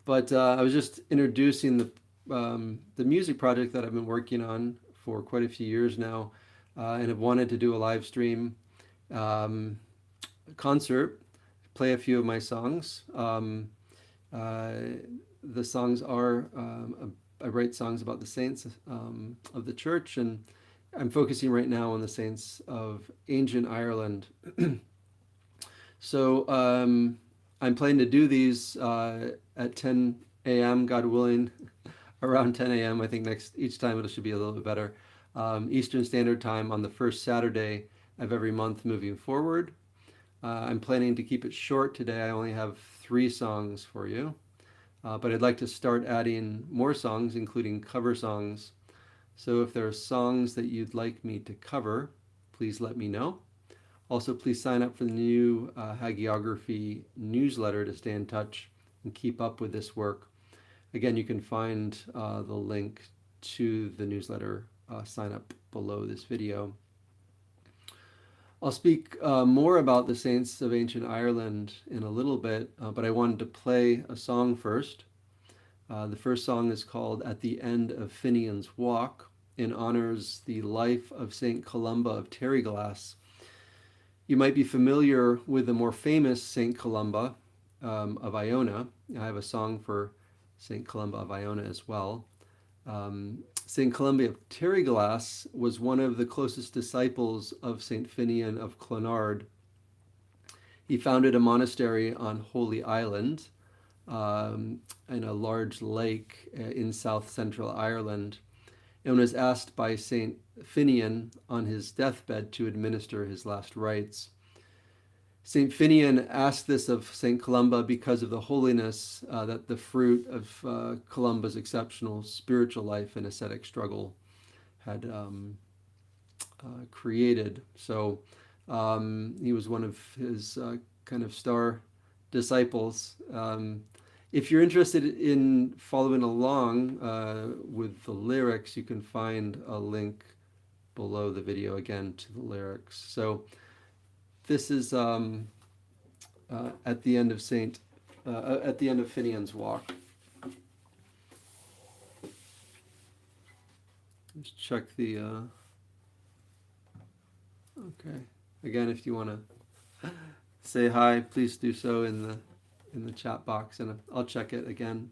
But I was just introducing the music project that I've been working on for quite a few years now, and have wanted to do a live stream um, concert, play a few of my songs. Uh, the songs are I write songs about the saints of the church, and I'm focusing right now on the saints of ancient Ireland. So I'm planning to do these at 10 a.m. God willing, around 10 a.m. I think next each time it should be a little bit better. Eastern Standard Time on the first Saturday of every month moving forward. I'm planning to keep it short today. I only have 3 songs for you, but I'd like to start adding more songs, including cover songs. So if there are songs that you'd like me to cover, please let me know. Also, please sign up for the new Hagiography newsletter to stay in touch and keep up with this work. Again, you can find the link to the newsletter sign up below this video. I'll speak more about the saints of ancient Ireland in a little bit, but I wanted to play a song first. The first song is called At the End of Finnian's Walk, and honors the life of Saint Columba of Terryglass. You might be familiar with the more famous Saint Columba of Iona. I have a song for Saint Columba of Iona as well. Saint Columba of Terryglass was one of the closest disciples of Saint Finnian of Clonard. He founded a monastery on Holy Island in a large lake in south central Ireland, and was asked by Saint Finnian on his deathbed to administer his last rites. Saint Finnian asked this of Saint Columba because of the holiness that the fruit of Columba's exceptional spiritual life and ascetic struggle had created. So he was one of his kind of star disciples. If you're interested in following along with the lyrics, you can find a link below the video again to the lyrics. So this is at the end of Finian's Walk. Just check the. Okay. Again, if you want to say hi, please do so in the chat box, and I'll check it again.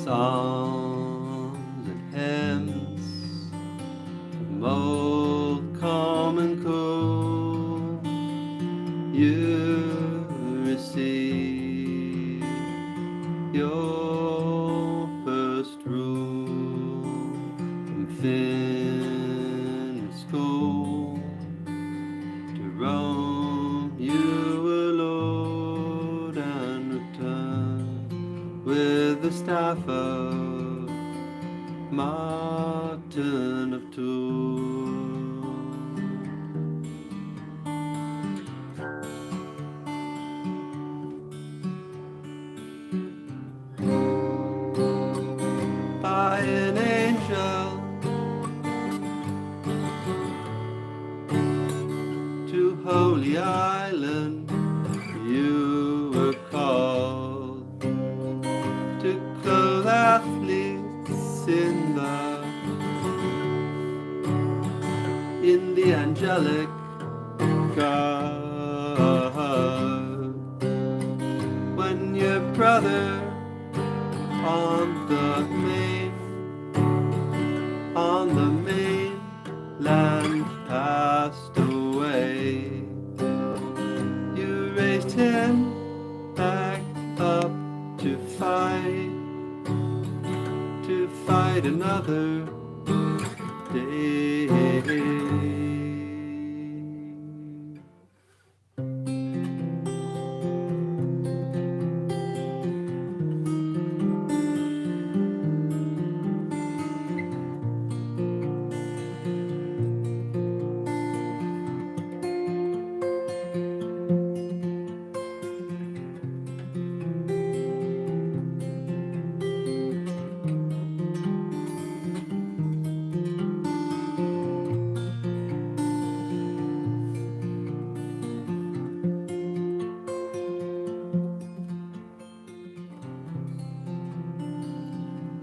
Songs and hymns from old common cool, you receive your first rule from Finn school. To Rome you were lord and returned with the staff of Martin of Tours. By an angel to Holy Island you were called, to clothe athletes in the angelic garb. When your brother on on the mainland passed away. You raised him back up to fight another day.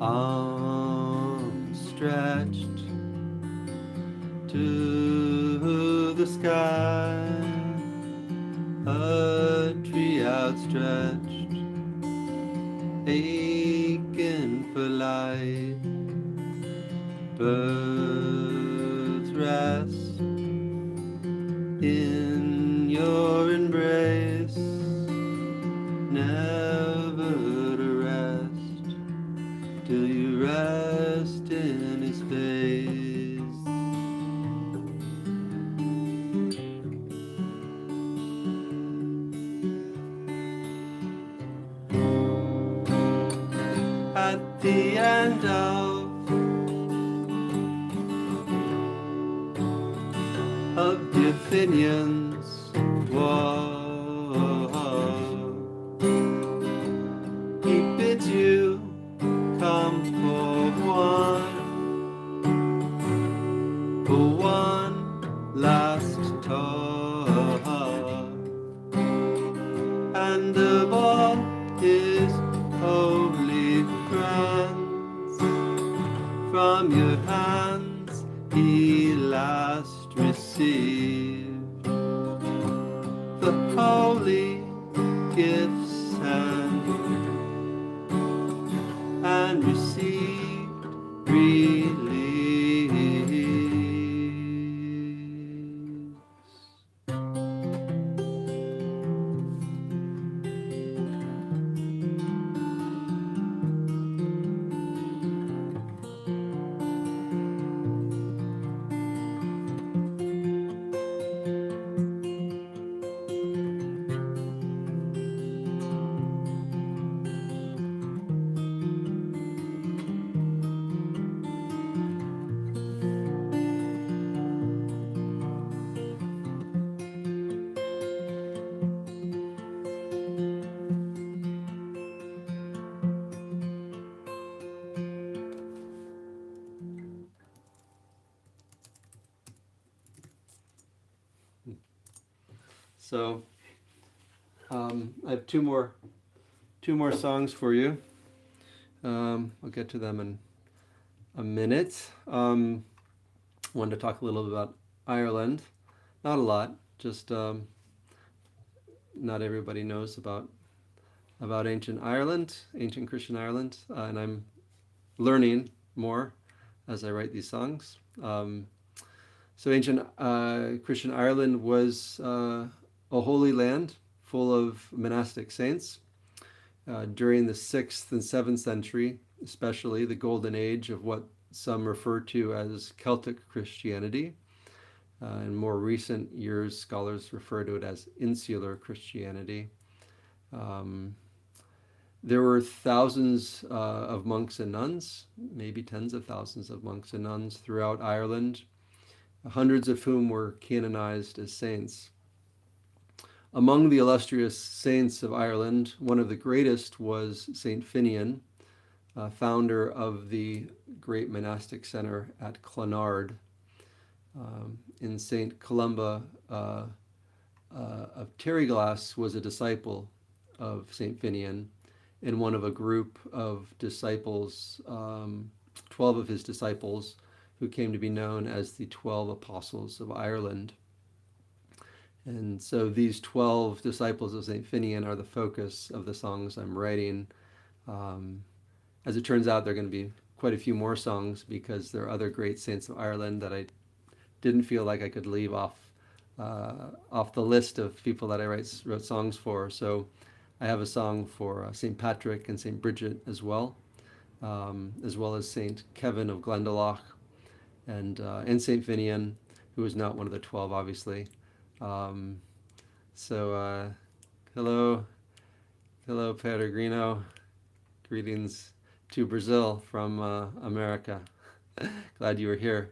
Arms stretched to the sky, a tree outstretched, aching for light. Birds rest in your embrace, never to rest till you rest in his face. At the end of the Finnian's war, he bids you come for one last talk, and of all his holy friends, from your hands he last received the holy gifts and received release. So I have two more songs for you. I'll get to them in a minute. I wanted to talk a little bit about Ireland. Not a lot, just not everybody knows about ancient Ireland, ancient Christian Ireland, and I'm learning more as I write these songs. So ancient Christian Ireland was a holy land full of monastic saints. During the 6th and 7th century, especially the golden age of what some refer to as Celtic Christianity. In more recent years, scholars refer to it as insular Christianity. There were thousands of monks and nuns, maybe tens of thousands of monks and nuns throughout Ireland, hundreds of whom were canonized as saints. Among the illustrious saints of Ireland, one of the greatest was Saint Finnian, founder of the great monastic center at Clonard. In Saint Columba of Terryglass was a disciple of Saint Finnian, and one of a group of disciples, 12 of his disciples, who came to be known as the 12 Apostles of Ireland. And so these 12 disciples of St. Finnian are the focus of the songs I'm writing. As it turns out, they're going to be quite a few more songs because there are other great saints of Ireland that I didn't feel like I could leave off the list of people that I wrote songs for. So I have a song for St. Patrick and St. Bridget as well as St. Kevin of Glendalough and St. Finnian, who is not one of the 12, obviously. Hello, Peregrino. Greetings to Brazil from America. Glad you were here.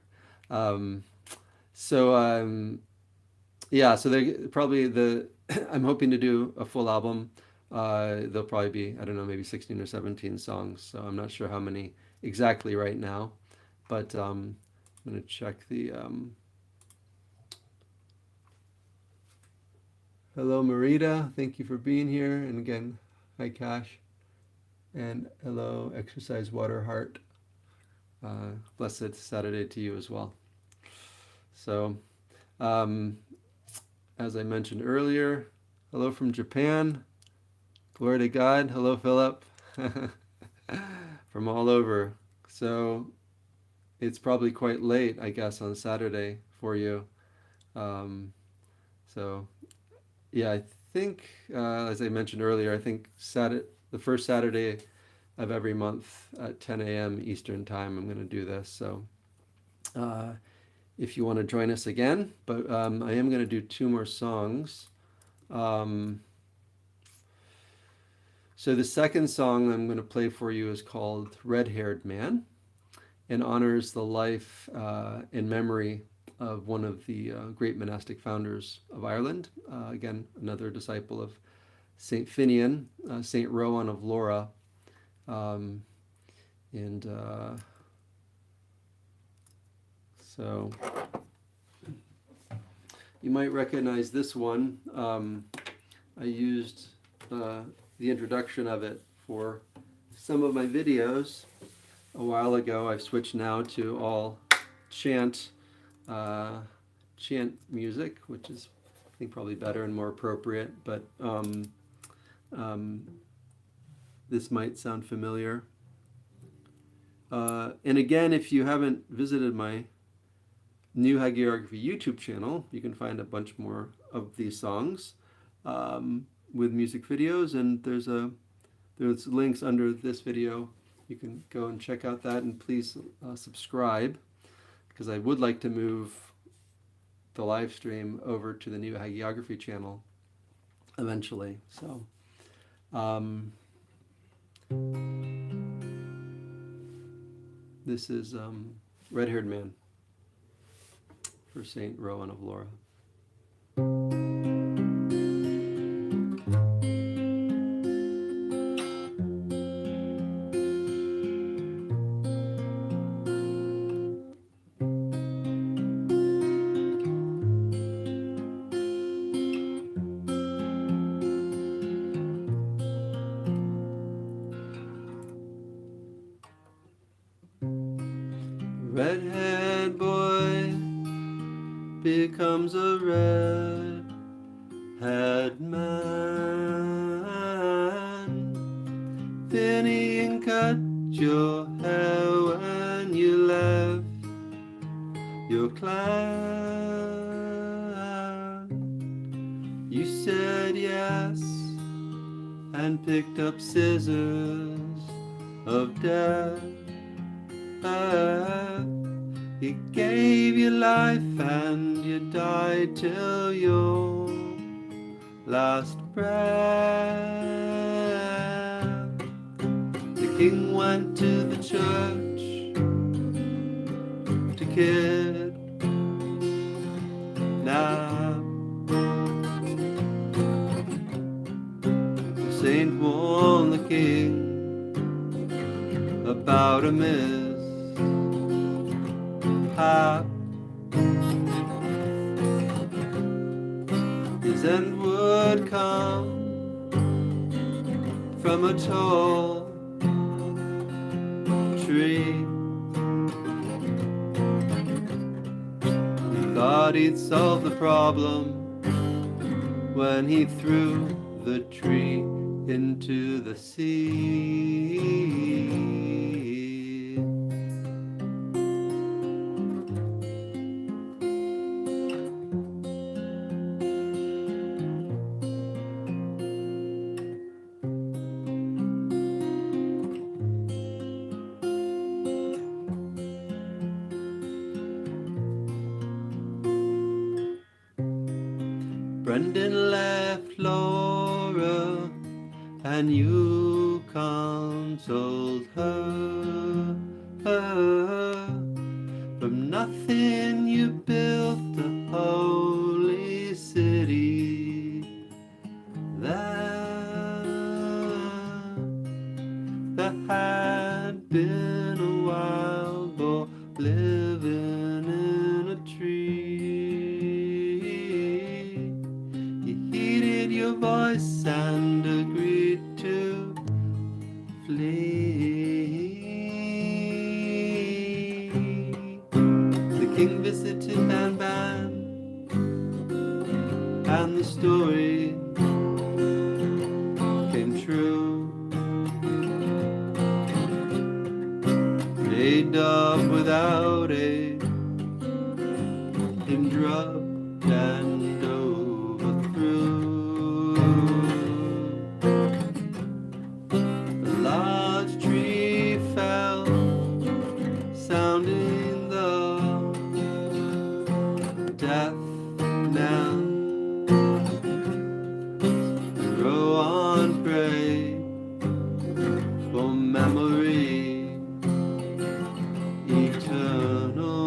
Yeah, so they probably I'm hoping to do a full album. There'll probably be, I don't know, maybe 16 or 17 songs. So I'm not sure how many exactly right now, but I'm going to check the. Hello, Marita. Thank you for being here. And again, hi, Cash. And hello, Exercise Water Heart. Blessed Saturday to you as well. So, as I mentioned earlier, hello from Japan. Glory to God. Hello, Philip. From all over. So, it's probably quite late, I guess, on Saturday for you. Yeah, I think, as I mentioned earlier, I think the first Saturday of every month at 10 a.m. Eastern Time, I'm going to do this. So if you want to join us again, but I am going to do 2 more songs. So the second song I'm going to play for you is called Red-Haired Man, and honors the life and memory of one of the great monastic founders of Ireland. Again, another disciple of St. Finnian, St. Rowan of Lorrha. So you might recognize this one. I used the introduction of it for some of my videos a while ago. I've switched now to all chant music, which is, I think, probably better and more appropriate, but this might sound familiar. And again, if you haven't visited my new Hagiography YouTube channel, you can find a bunch more of these songs with music videos, and there's links under this video. You can go and check out that, and please subscribe, because I would like to move the live stream over to the new Hagiography channel eventually. So this is Red-Haired Man for St. Rowan of Lorrha. Red-haired boy becomes a red-haired man. Finnian cut your hair when you left your clan. You said yes and picked up scissors of death. He gave you life and you died till your last breath. The king went to the church to kidnap. The saint warned the king about a mishap. His end would come from a tall tree. He thought he'd solve the problem when he threw the tree into the sea. Brendan left Lorrha, and you consoled her. From nothing you built a holy city that had been a wild boar living in a tree. He heeded your voice and agreed to flee. The king visited Ban, and the story came true. Made up without aid, him drugged and overthrew. A large tree fell, sounding the death knell. Rowan prayed for memory eternal.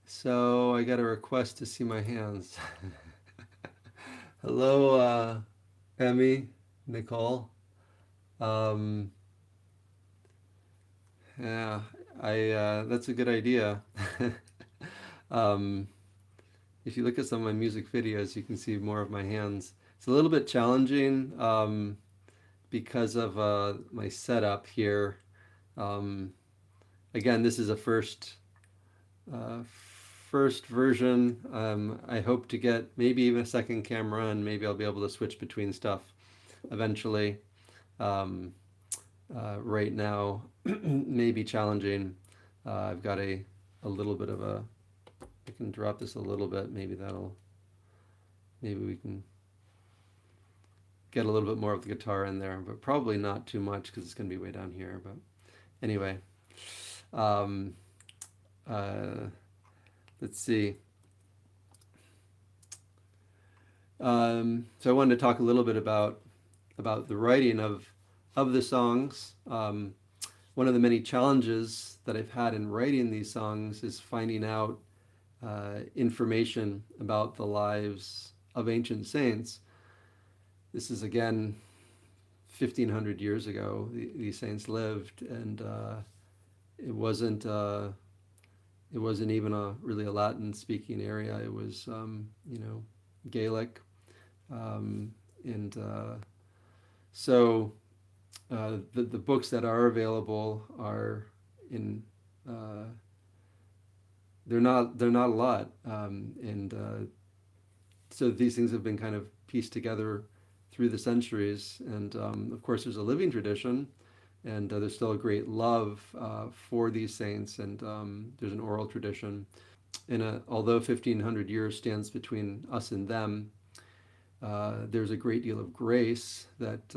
So I got a request to see my hands. Hello, Emmy, Nicole. Yeah, that's a good idea. Um, if you look at some of my music videos, you can see more of my hands. It's a little bit challenging because of my setup here. Again, this is a first version. I hope to get maybe even a second camera, and maybe I'll be able to switch between stuff eventually. Right now, may be challenging. I've got a little bit of a. I can drop this a little bit. Maybe we can get a little bit more of the guitar in there, but probably not too much because it's going to be way down here. But anyway, let's see. So I wanted to talk a little bit about the writing of the songs. One of the many challenges that I've had in writing these songs is finding out information about the lives of ancient saints. This is again 1,500 years ago. These saints lived, and it wasn't even really a Latin-speaking area. It was Gaelic, and so the books that are available are in. They're not a lot, and so these things have been kind of pieced together through the centuries. And of course, there's a living tradition, and there's still a great love for these saints, and there's an oral tradition. And although 1,500 years stands between us and them, there's a great deal of grace that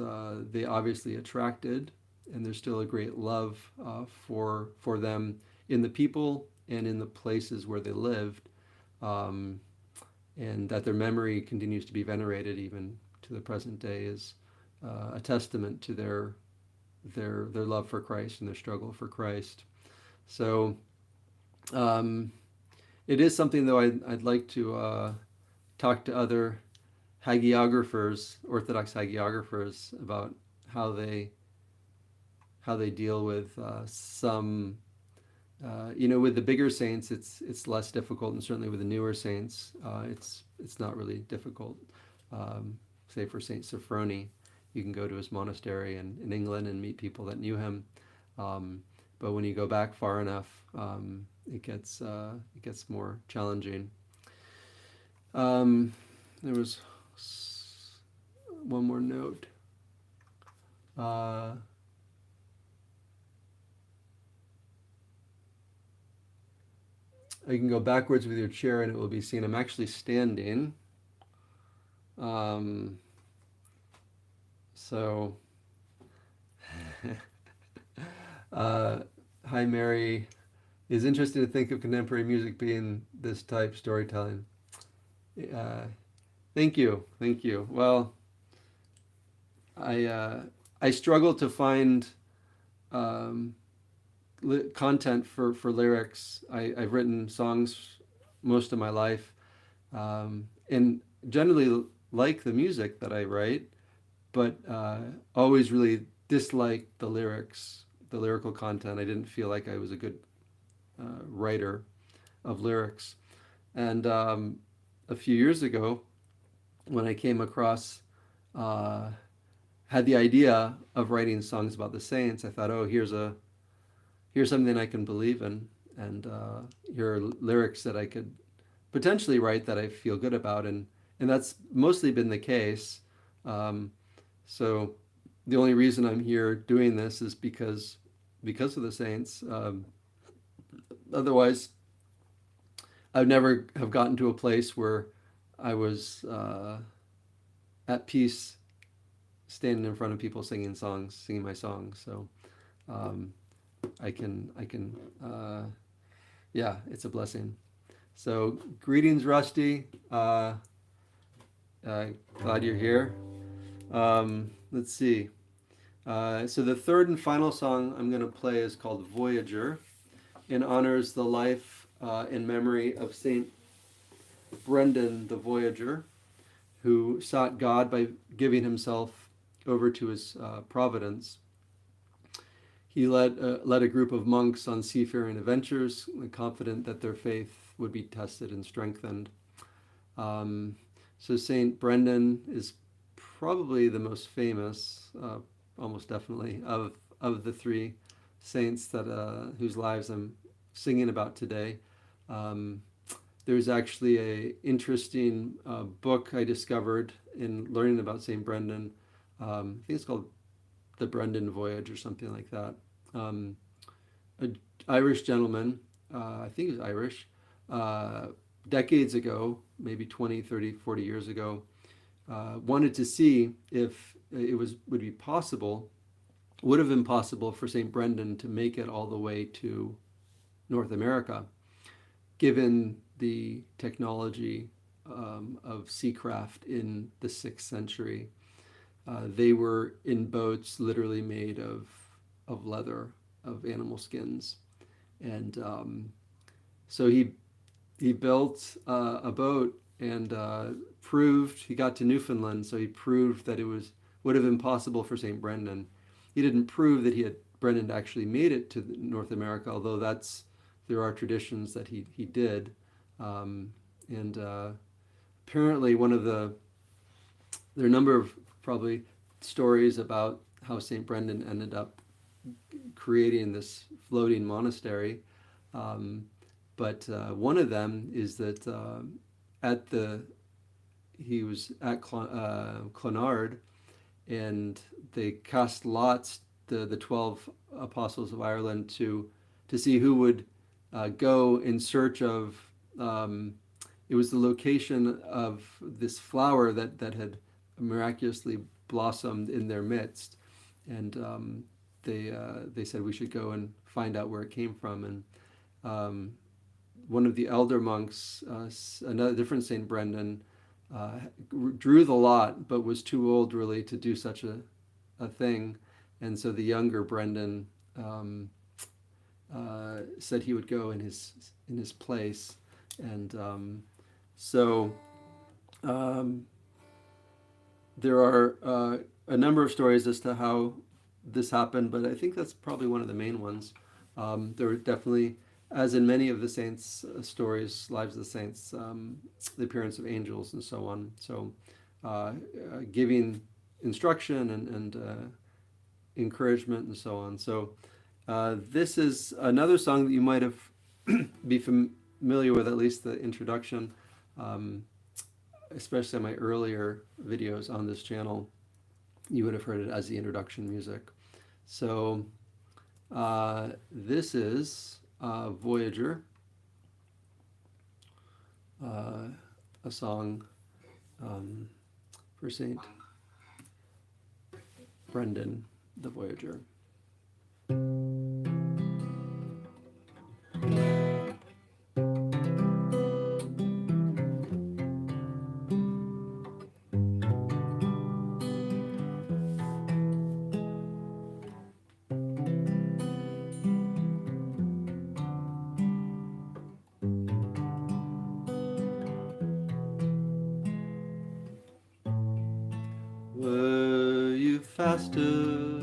they obviously attracted, and there's still a great love for them in the people and in the places where they lived, and that their memory continues to be venerated even to the present day is a testament to their love for Christ and their struggle for Christ. So it is something, though, I'd like to talk to other hagiographers, Orthodox hagiographers, about how they deal with some. With the bigger saints, it's less difficult, and certainly with the newer saints, it's not really difficult. say for Saint Sophrony, you can go to his monastery in England and meet people that knew him. Um, but when you go back far enough, it gets more challenging. Um, there was one more note. Uh, you can go backwards with your chair and it will be seen. I'm actually standing. Um, so, hi Mary. It's interesting to think of contemporary music being this type storytelling. Uh, thank you, thank you. Well, I uh, I struggle to find um, content for lyrics. I've written songs most of my life, and generally like the music that I write, but always really disliked the lyrics, the lyrical content. I didn't feel like I was a good writer of lyrics. And a few years ago, when I came across, uh, had the idea of writing songs about the saints, I thought, oh, here's something I can believe in, and here are lyrics that I could potentially write that I feel good about, and that's mostly been the case. Um, so the only reason I'm here doing this is because of the saints. Otherwise, I would never have gotten to a place where I was at peace standing in front of people singing songs, singing my songs. So um, I can, yeah, it's a blessing. So greetings, Rusty. Glad you're here. Let's see. So the third and final song I'm going to play is called Voyager, and honors the life and memory of Saint Brendan the Voyager, who sought God by giving himself over to his providence. He led a group of monks on seafaring adventures, confident that their faith would be tested and strengthened. So Saint Brendan is probably the most famous, almost definitely, of the three saints that whose lives I'm singing about today. Um, there's actually a interesting book I discovered in learning about Saint Brendan. I think it's called The Brendan Voyage or something like that. Um, an Irish gentleman, I think he was Irish, uh, decades ago, maybe 20, 30, 40 years ago, wanted to see if would be possible, would have been possible for St. Brendan to make it all the way to North America, given the technology of seacraft in the 6th century. They were in boats literally made of leather, of animal skins. And so he built a boat and proved, he got to Newfoundland, so he proved that would have been possible for St. Brendan. He didn't prove that Brendan actually made it to North America, although there are traditions that he did. And apparently there are a number of probably stories about how St. Brendan ended up creating this floating monastery. But one of them is that he was at Clonard, and they cast lots, the 12 apostles of Ireland, to see who would go in search of. It was the location of this flower that had miraculously blossomed in their midst, and they said we should go and find out where it came from. And one of the elder monks, another different Saint Brendan, drew the lot, but was too old really to do such a thing, and so the younger Brendan said he would go in his place, and so there are a number of stories as to how this happened, but I think that's probably one of the main ones. There were definitely, as in many of the saints' stories, lives of the saints, the appearance of angels and so on. So giving instruction and encouragement and so on. So this is another song that you might have be familiar with, at least the introduction, especially on my earlier videos on this channel. You would have heard it as the introduction music. So this is Voyager, a song for Saint Brendan the Voyager. Were you faster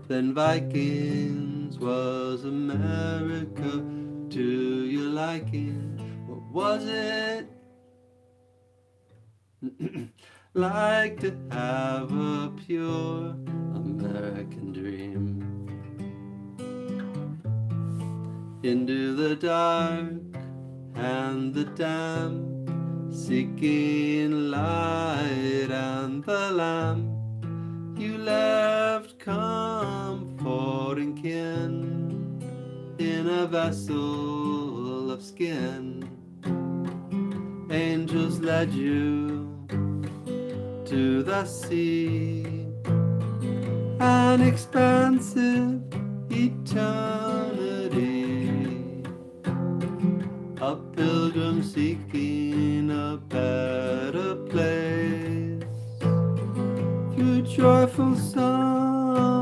than Vikings? Was America to your liking? What was it like to have a pure American dream? Into the dark and the damp, seeking light and the lamp, you left comfort and kin in a vessel of skin. Angels led you to the sea, an expansive eternity, a pilgrim seeking a better place, through joyful sorrow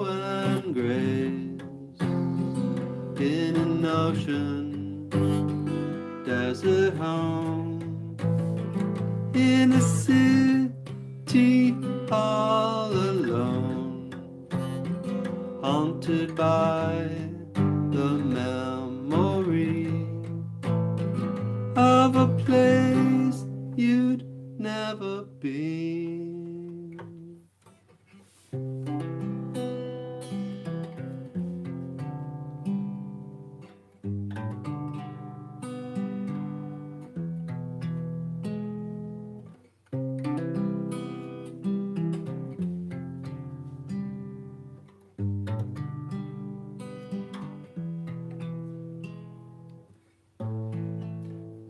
and grace, in an ocean desert home, in a city all alone, haunted by the memory of a place you'd never been.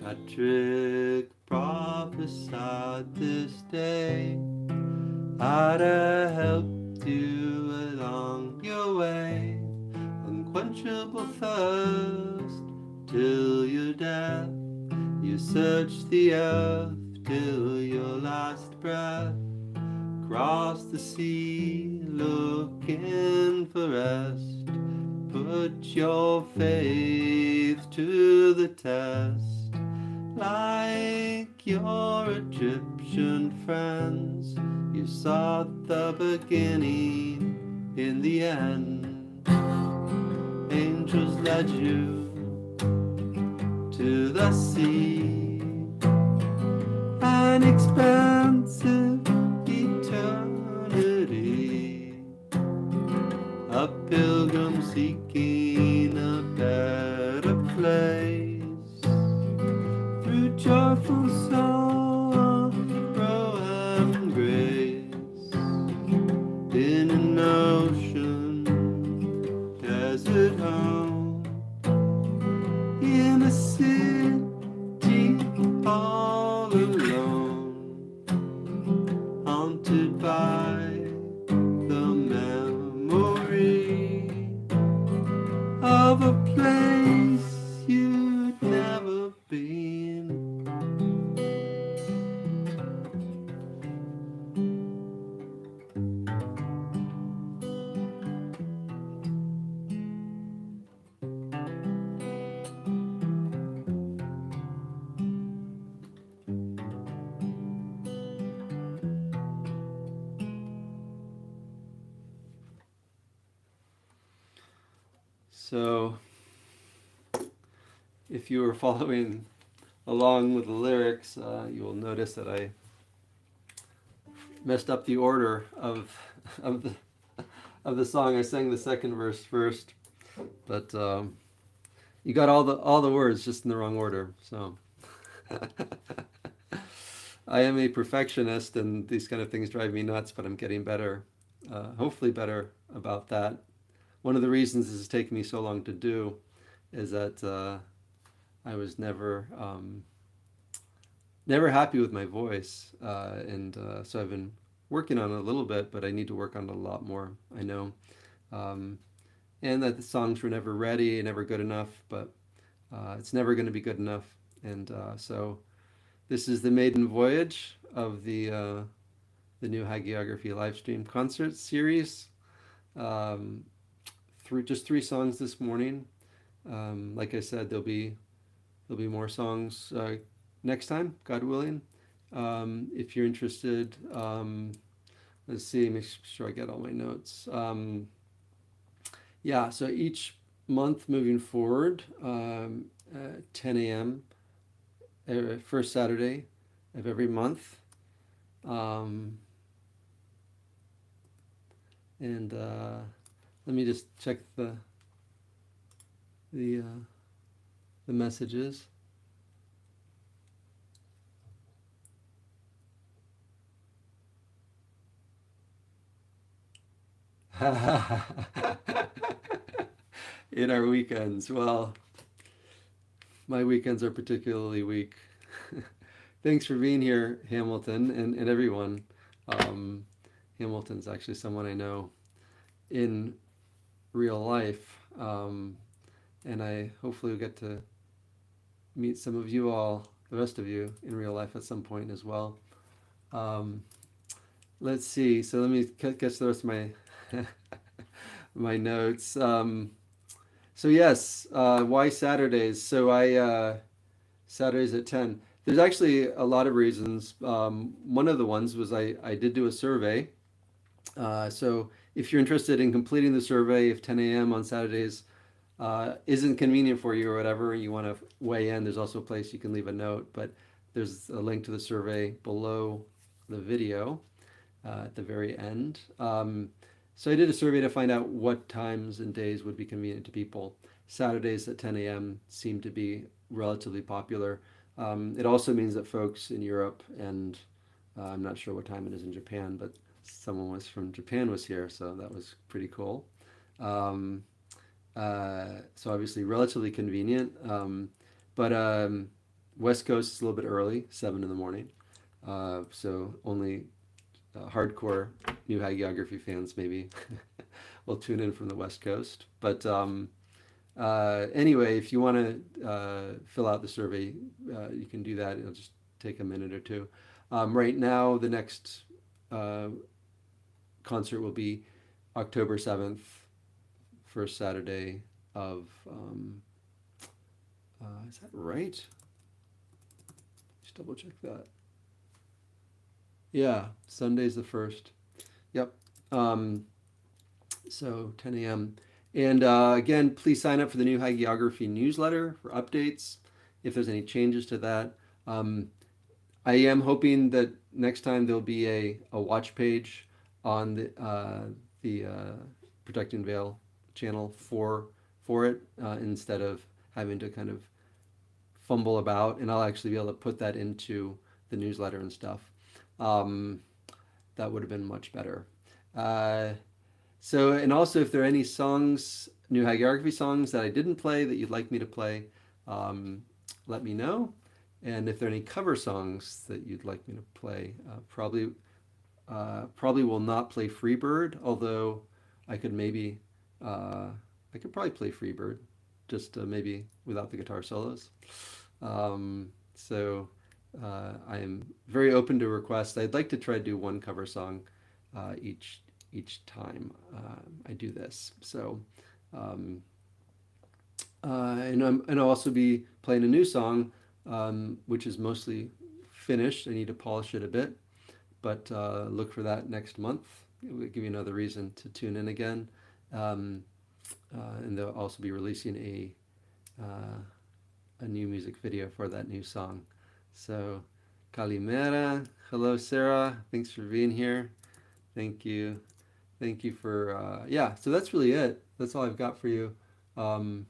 Patrick prophesied this day I'd have helped you along your way, unquenchable thirst till your death. You searched the earth till your last breath, crossed the sea looking for rest, put your faith to the test. Like your Egyptian friends, you sought the beginning in the end. Angels led you to the sea, an expansive eternity, a pilgrim seeking a better place, joyful sorrow and grace, in an ocean desert home, in a city all alone, haunted by the memory of a place you'd never been. So, if you were following along with the lyrics, you will notice that I messed up the order of the of the song. I sang the second verse first, but you got all the words just in the wrong order. So I am a perfectionist, and these kind of things drive me nuts. But I'm getting better, hopefully better about that. One of the reasons this is taking me so long to do is that I was never happy with my voice, and so I've been working on it a little bit, but I need to work on it a lot more. I know, um, and that the songs were never ready, never good enough, but it's never going to be good enough. And so this is the maiden voyage of the new Hagiography live stream concert series. Um, just 3 songs this morning. Like I said, there'll be more songs next time, God willing. If you're interested, let's see, make sure I get all my notes. Yeah, so each month moving forward, 10 a.m. First Saturday of every month. And let me just check the the messages. In our weekends. Well, my weekends are particularly weak. Thanks for being here, Hamilton, and everyone. Hamilton's actually someone I know in real life, and I hopefully will get to meet some of you all, the rest of you, in real life at some point as well. Let's see. So let me catch the rest of my my notes. So yes, why Saturdays? So I Saturdays at 10. There's actually a lot of reasons. One of the ones was I did do a survey. So if you're interested in completing the survey, if 10 a.m. on Saturdays isn't convenient for you or whatever, you want to weigh in, there's also a place you can leave a note. But there's a link to the survey below the video at the very end. So I did a survey to find out what times and days would be convenient to people. Saturdays at 10 a.m. seem to be relatively popular. It also means that folks in Europe and I'm not sure what time it is in Japan, but someone was from Japan was here, so that was pretty cool. Um, so obviously relatively convenient, but West Coast is a little bit early, 7 in the morning. So only hardcore new hagiography fans maybe will tune in from the West Coast. But anyway, if you want to fill out the survey, you can do that. It'll just take a minute or two. Right now, the next concert will be October 7th, first Saturday of, is that right? Just double check that. Yeah, Sunday's the 1st. Yep. So 10 a.m. And again, please sign up for the new Hagiography newsletter for updates if there's any changes to that. I am hoping that next time there'll be a watch page on the Protecting Veil channel for it instead of having to kind of fumble about, and I'll actually be able to put that into the newsletter and stuff. That would have been much better. So, and also if there are any songs, new hagiography songs that I didn't play that you'd like me to play, let me know. And if there are any cover songs that you'd like me to play, probably will not play Freebird, although I could maybe, I could probably play Freebird, just maybe without the guitar solos. So I am very open to requests. I'd like to try to do one cover song each time I do this. So, and I'll also be playing a new song, which is mostly finished. I need to polish it a bit, but look for that next month. It will give you another reason to tune in again. And they'll also be releasing a new music video for that new song. So Kalimera. Hello, Sarah. Thanks for being here. Thank you. Thank you for, yeah, so that's really it. That's all I've got for you. Um,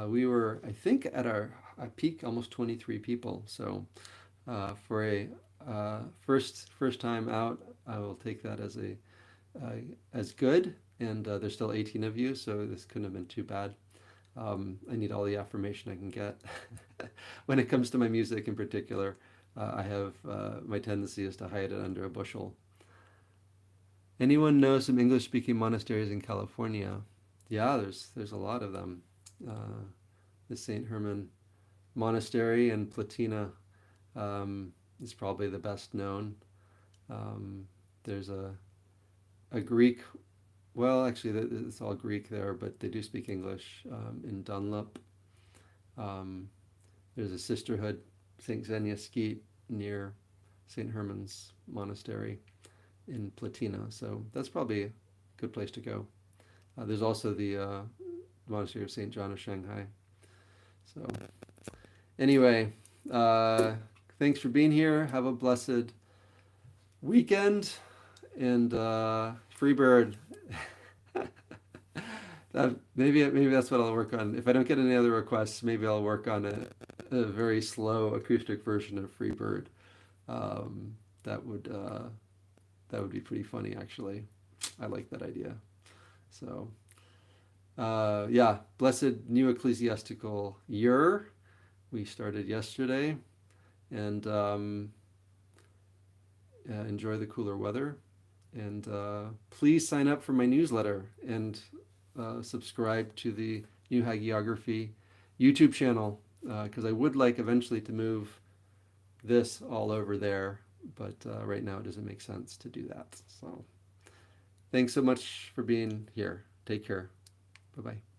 we were, I think, at our peak, almost 23 people. So for a first time out, I will take that uh, as good. And there's still 18 of you, so this couldn't have been too bad. I need all the affirmation I can get. When it comes to my music in particular, I have my tendency is to hide it under a bushel. Anyone know some English-speaking monasteries in California? Yeah, there's a lot of them. Uh, the Saint Herman Monastery in Platina is probably the best known. There's a Greek, well, actually, it's all Greek there, but they do speak English in Dunlop. Um, there's a sisterhood, St. Xenia Skeet, near St. Herman's Monastery in Platina. So that's probably a good place to go. There's also the Monastery of St. John of Shanghai. So anyway, thanks for being here. Have a blessed weekend and Freebird. Maybe that's what I'll work on. If I don't get any other requests, maybe I'll work on a very slow acoustic version of Freebird. Um, that would that would be pretty funny, actually. I like that idea. So, yeah, blessed new ecclesiastical year. We started yesterday, and enjoy the cooler weather. And please sign up for my newsletter and subscribe to the New Hagiography YouTube channel because I would like eventually to move this all over there, but right now it doesn't make sense to do that. So thanks so much for being here. Take care. Bye bye.